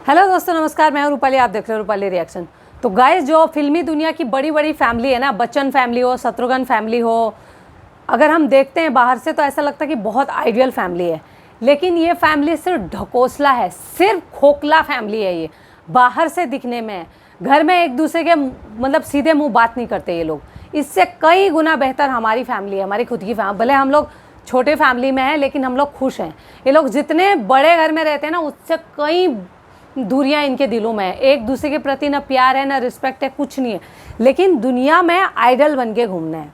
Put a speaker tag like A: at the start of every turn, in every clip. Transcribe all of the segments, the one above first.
A: Hello दोस्तों, नमस्कार। मैं हूं रूपाली, आप देख रहे हो रूपाली रिएक्शन। तो गाइस, जो फिल्मी दुनिया की बड़ी बड़ी फैमिली है ना, बच्चन फैमिली हो, शत्रुघ्न फैमिली हो, अगर हम देखते हैं बाहर से तो ऐसा लगता है कि बहुत आइडियल फैमिली है। लेकिन ये फैमिली सिर्फ ढकोसला है, सिर्फ खोखला फैमिली है ये। बाहर से दिखने में घर में एक दूसरे के मतलब सीधे मुंह बात नहीं करते ये लोग। इससे कई गुना बेहतर हमारी फैमिली है, हमारी खुद की फैमिली। भले हम लोग छोटे फैमिली में हैं लेकिन हम लोग खुश हैं। ये लोग जितने बड़े घर में रहते हैं ना, उससे कई दूरियां इनके दिलों में है। एक दूसरे के प्रति ना प्यार है ना रिस्पेक्ट है, कुछ नहीं है। लेकिन दुनिया में आइडल बन के घूमना है।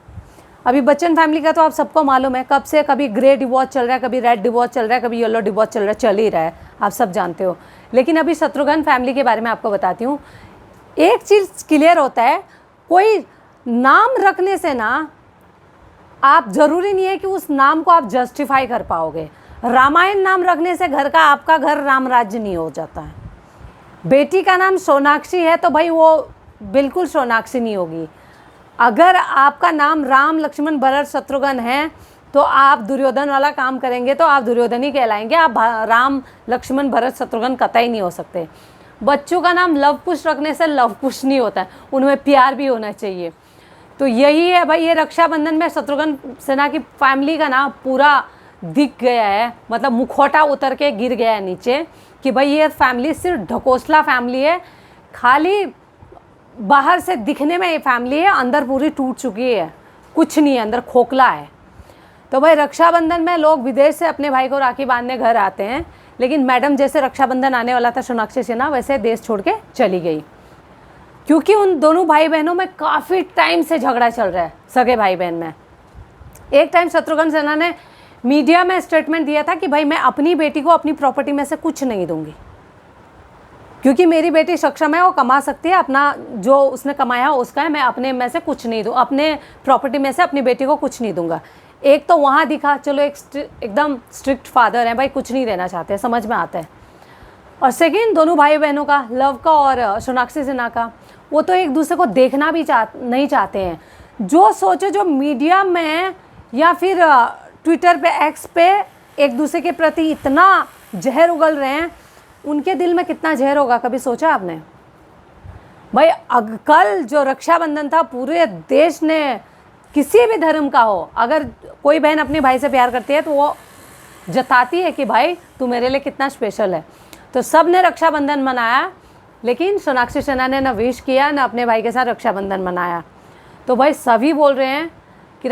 A: अभी बच्चन फैमिली का तो आप सबको मालूम है, कब से कभी ग्रे डिवोर्स चल रहा है, कभी रेड डिवोर्स चल रहा है, कभी येलो डिवोर्स चल रहा है, चल ही रहा है, आप सब जानते हो। लेकिन अभी शत्रुघ्न फैमिली के बारे में आपको बताती हूँ। एक चीज़ क्लियर होता है, कोई नाम रखने से ना आप ज़रूरी नहीं है कि उस नाम को आप जस्टिफाई कर पाओगे। रामायण नाम रखने से घर का आपका घर राम राज्य नहीं हो जाता है। बेटी का नाम सोनाक्षी है तो भाई वो बिल्कुल सोनाक्षी नहीं होगी। अगर आपका नाम राम लक्ष्मण भरत शत्रुघ्न है तो आप दुर्योधन वाला काम करेंगे तो आप दुर्योधन ही कहलाएंगे। आप राम लक्ष्मण भरत शत्रुघ्न कतई नहीं हो सकते। बच्चों का नाम लव कुश रखने से लव कुश नहीं होता है, उनमें प्यार भी होना चाहिए। तो यही है भाई, ये रक्षाबंधन में शत्रुघ्न सिन्हा की फैमिली का ना पूरा दिख गया है, मतलब मुखौटा उतर के गिर गया है नीचे कि भाई ये फैमिली सिर्फ ढकोसला फैमिली है। खाली बाहर से दिखने में ये फैमिली है, अंदर पूरी टूट चुकी है, कुछ नहीं है, अंदर खोखला है। तो भाई रक्षाबंधन में लोग विदेश से अपने भाई को राखी बांधने घर आते हैं, लेकिन मैडम जैसे रक्षाबंधन आने वाला था सोनाक्षी सिन्हा वैसे देश छोड़ के चली गई, क्योंकि उन दोनों भाई बहनों में काफ़ी टाइम से झगड़ा चल रहा है, सगे भाई बहन में। एक टाइम शत्रुघ्न सिन्हा ने मीडिया में स्टेटमेंट दिया था कि भाई मैं अपनी बेटी को अपनी प्रॉपर्टी में से कुछ नहीं दूंगी, क्योंकि मेरी बेटी सक्षम है, वो कमा सकती है, अपना जो उसने कमाया उसका है, मैं अपने में से कुछ नहीं दूँ, अपने प्रॉपर्टी में से अपनी बेटी को कुछ नहीं दूंगा। एक तो वहाँ दिखा, चलो एकदम स्ट्रिक्ट फादर है भाई, कुछ नहीं देना चाहते, समझ में आता है। और सेकेंड, दोनों भाई बहनों का, लव का और सोनाक्षी सिन्हा का, वो तो एक दूसरे को देखना भी नहीं चाहते हैं। जो सोचो, जो मीडिया में या फिर ट्विटर पे, एक्स पे एक दूसरे के प्रति इतना जहर उगल रहे हैं, उनके दिल में कितना जहर होगा, कभी सोचा आपने? भाई कल जो रक्षाबंधन था, पूरे देश ने, किसी भी धर्म का हो, अगर कोई बहन अपने भाई से प्यार करती है तो वो जताती है कि भाई तू मेरे लिए कितना स्पेशल है। तो सब ने रक्षाबंधन मनाया, लेकिन सोनाक्षी सिन्हा ने ना विश किया ना अपने भाई के साथ रक्षाबंधन मनाया। तो भाई सभी बोल रहे हैं कि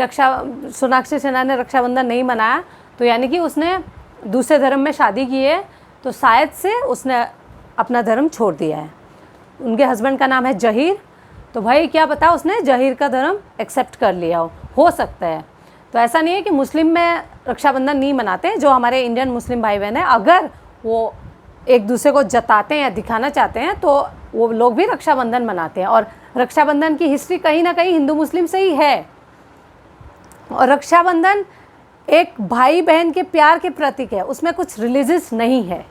A: सोनाक्षी सिन्हा ने रक्षाबंधन नहीं मनाया तो यानी कि उसने दूसरे धर्म में शादी की है, तो शायद से उसने अपना धर्म छोड़ दिया है। उनके हस्बैंड का नाम है जहीर, तो भाई क्या पता उसने जहीर का धर्म एक्सेप्ट कर लिया हो सकता है। तो ऐसा नहीं है कि मुस्लिम में रक्षाबंधन नहीं मनाते। जो हमारे इंडियन मुस्लिम भाई बहन हैं, अगर वो एक दूसरे को जताते हैं या दिखाना चाहते हैं तो वो लोग भी रक्षाबंधन मनाते हैं। और रक्षाबंधन की हिस्ट्री कहीं ना कहीं हिंदू मुस्लिम से ही है। और रक्षाबंधन एक भाई बहन के प्यार के प्रतीक है, उसमें कुछ रिलीजियस नहीं है,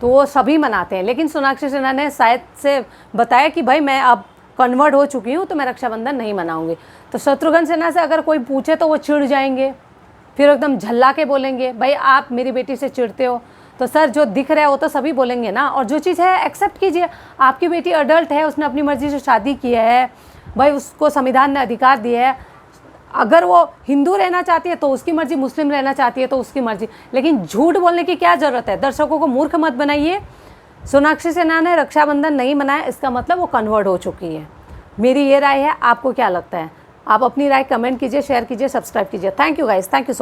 A: तो वो सभी मनाते हैं। लेकिन सोनाक्षी सिन्हा ने शायद से बताया कि भाई मैं अब कन्वर्ट हो चुकी हूँ तो मैं रक्षाबंधन नहीं मनाऊंगी। तो शत्रुघ्न सिन्हा से अगर कोई पूछे तो वो चिढ़ जाएंगे, फिर एकदम झल्ला के बोलेंगे भाई आप मेरी बेटी से चिढ़ते हो। तो सर, जो दिख रहा है वो तो सभी बोलेंगे ना। और जो चीज़ है एक्सेप्ट कीजिए, आपकी बेटी अडल्ट है, उसने अपनी मर्जी से शादी की है, भाई उसको संविधान ने अधिकार दिया है। अगर वो हिंदू रहना चाहती है तो उसकी मर्जी, मुस्लिम रहना चाहती है तो उसकी मर्जी। लेकिन झूठ बोलने की क्या ज़रूरत है? दर्शकों को मूर्ख मत बनाइए। सोनाक्षी सिन्हा ने रक्षाबंधन नहीं मनाया, इसका मतलब वो कन्वर्ट हो चुकी है। मेरी ये राय है, आपको क्या लगता है? आप अपनी राय कमेंट कीजिए, शेयर कीजिए, सब्सक्राइब कीजिए। Thank you guys, thank you so much.